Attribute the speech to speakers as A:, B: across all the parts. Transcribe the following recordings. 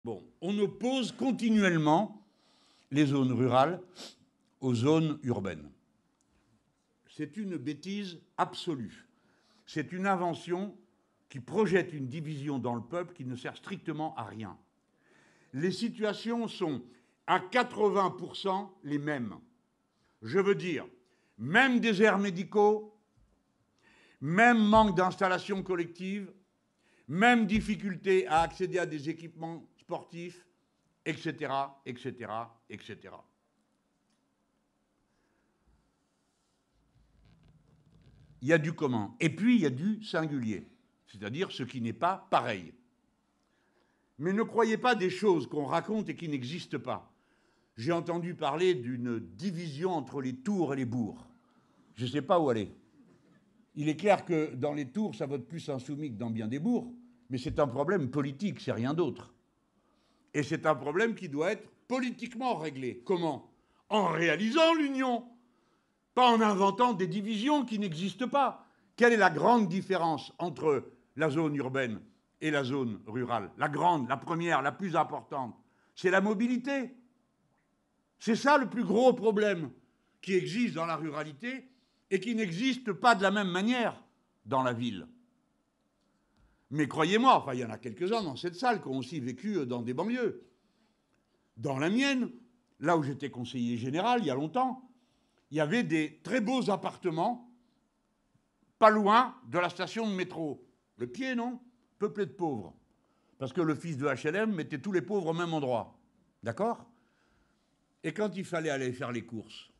A: Bon, on oppose continuellement les zones rurales aux zones urbaines. C'est une bêtise absolue. C'est une invention qui projette une division dans le peuple qui ne sert strictement à rien. Les situations sont à 80% les mêmes. Je veux dire, même déserts médicaux, même manque d'installations collectives, même difficulté à accéder à des équipements sportifs, etc., etc., etc. Il y a du commun. Et puis, il y a du singulier, c'est-à-dire ce qui n'est pas pareil. Mais ne croyez pas des choses qu'on raconte et qui n'existent pas. J'ai entendu parler d'une division entre les tours et les bourgs. Je ne sais pas où aller. Il est clair que dans les tours, ça vote plus insoumis que dans bien des bourgs, mais c'est un problème politique, c'est rien d'autre. Et c'est un problème qui doit être politiquement réglé. Comment? En réalisant l'union, pas en inventant des divisions qui n'existent pas. Quelle est la grande différence entre la zone urbaine et la zone rurale? La grande, la première, la plus importante, c'est la mobilité. C'est ça le plus gros problème qui existe dans la ruralité et qui n'existe pas de la même manière dans la ville. Mais croyez-moi, enfin, il y en a quelques-uns dans cette salle qui ont aussi vécu dans des banlieues. Dans la mienne, là où j'étais conseiller général, il y a longtemps, il y avait des très beaux appartements pas loin de la station de métro. Le pied, non? Peuplé de pauvres. Parce que le fils de HLM mettait tous les pauvres au même endroit. D'accord? Et quand il fallait aller faire les courses,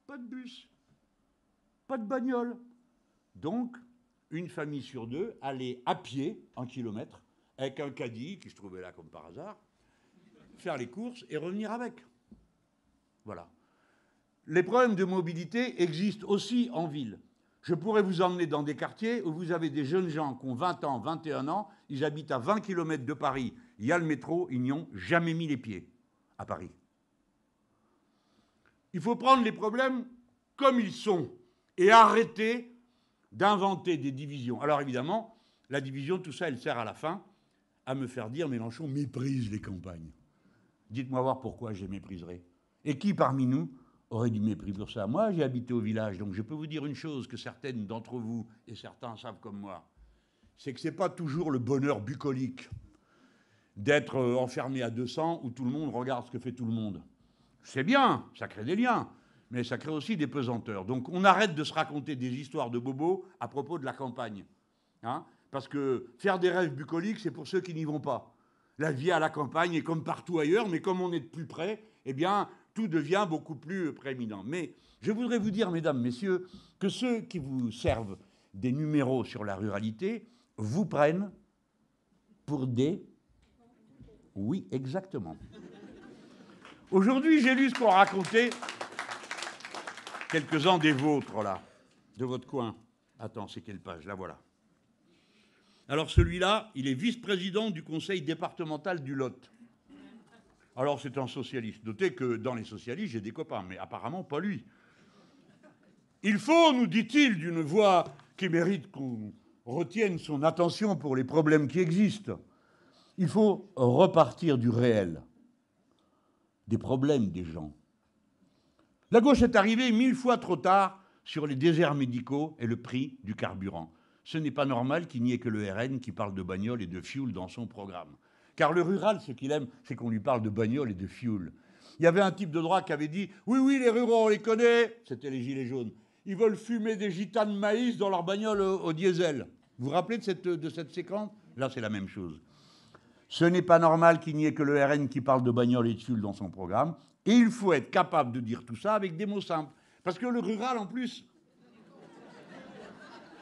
A: pas de bus, pas de bagnole. Donc, une famille sur deux allait à pied, 1 kilomètre, avec un caddie, qui se trouvait là comme par hasard, faire les courses et revenir avec. Voilà. Les problèmes de mobilité existent aussi en ville. Je pourrais vous emmener dans des quartiers où vous avez des jeunes gens qui ont 20 ans, 21 ans, ils habitent à 20 km de Paris, il y a le métro, ils n'y ont jamais mis les pieds à Paris. Il faut prendre les problèmes comme ils sont et arrêter d'inventer des divisions. Alors évidemment, la division, tout ça, elle sert à la fin à me faire dire Mélenchon méprise les campagnes. Dites-moi voir pourquoi je les mépriserais. Et qui parmi nous aurait du mépris pour ça? Moi, j'ai habité au village, donc je peux vous dire une chose que certaines d'entre vous, et certains savent comme moi, c'est que ce n'est pas toujours le bonheur bucolique d'être enfermé à 200 où tout le monde regarde ce que fait tout le monde. C'est bien, ça crée des liens, mais ça crée aussi des pesanteurs. Donc on arrête de se raconter des histoires de bobos à propos de la campagne. Hein, parce que faire des rêves bucoliques, c'est pour ceux qui n'y vont pas. La vie à la campagne est comme partout ailleurs, mais comme on est de plus près, eh bien, tout devient beaucoup plus prééminent. Mais je voudrais vous dire, mesdames, messieurs, que ceux qui vous servent des numéros sur la ruralité vous prennent pour des... Oui, exactement. Aujourd'hui, j'ai lu ce qu'ont raconté quelques-uns des vôtres, là, de votre coin. Attends, c'est quelle page? La voilà. Alors celui-là, il est vice-président du conseil départemental du Lot. Alors c'est un socialiste. Notez que dans les socialistes, j'ai des copains, mais apparemment pas lui. Il faut, nous dit-il, d'une voix qui mérite qu'on retienne son attention pour les problèmes qui existent, il faut repartir du réel, des problèmes des gens. La gauche est arrivée 1000 fois trop tard sur les déserts médicaux et le prix du carburant. Ce n'est pas normal qu'il n'y ait que le RN qui parle de bagnole et de fioul dans son programme. Car le rural, ce qu'il aime, c'est qu'on lui parle de bagnole et de fioul. Il y avait un type de droite qui avait dit « Oui, oui, les ruraux, on les connaît », c'était les gilets jaunes. Ils veulent fumer des gitanes de maïs dans leur bagnole au diesel. Vous vous rappelez de cette séquence? Là, c'est la même chose. Ce n'est pas normal qu'il n'y ait que le RN qui parle de bagnole et de fioul dans son programme. Et il faut être capable de dire tout ça avec des mots simples. Parce que le rural, en plus,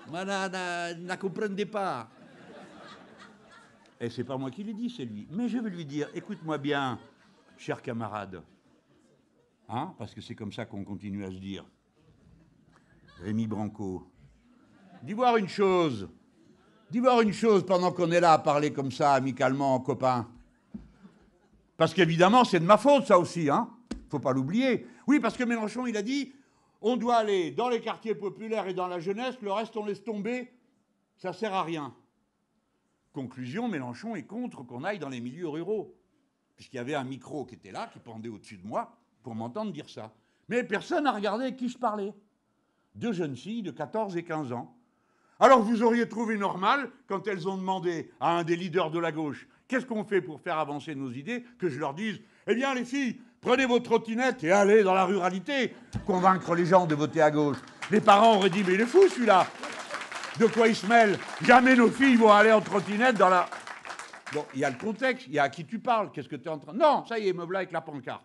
A: ne comprenez pas. Et c'est pas moi qui l'ai dit, c'est lui. Mais je veux lui dire, écoute-moi bien, cher camarade. Hein, parce que c'est comme ça qu'on continue à se dire. Rémi Branco. Dis voir une chose. Dis voir une chose pendant qu'on est là à parler comme ça, amicalement, en copain. Parce qu'évidemment, c'est de ma faute, ça aussi, hein. Faut pas l'oublier. Oui, parce que Mélenchon, il a dit, on doit aller dans les quartiers populaires et dans la jeunesse, le reste, on laisse tomber, ça sert à rien. Conclusion, Mélenchon est contre qu'on aille dans les milieux ruraux. Puisqu'il y avait un micro qui était là, qui pendait au-dessus de moi, pour m'entendre dire ça. Mais personne n'a regardé avec qui je parlais. 2 jeunes filles de 14 et 15 ans. Alors vous auriez trouvé normal, quand elles ont demandé à un des leaders de la gauche « Qu'est-ce qu'on fait pour faire avancer nos idées ?» que je leur dise « Eh bien les filles, prenez vos trottinettes et allez dans la ruralité, convaincre les gens de voter à gauche. » Les parents auraient dit « Mais il est fou celui-là ! De quoi il se mêle? Jamais nos filles vont aller en trottinette dans la... » Bon, il y a le contexte, il y a à qui tu parles, qu'est-ce que tu es en train... Non, ça y est, me voilà avec la pancarte.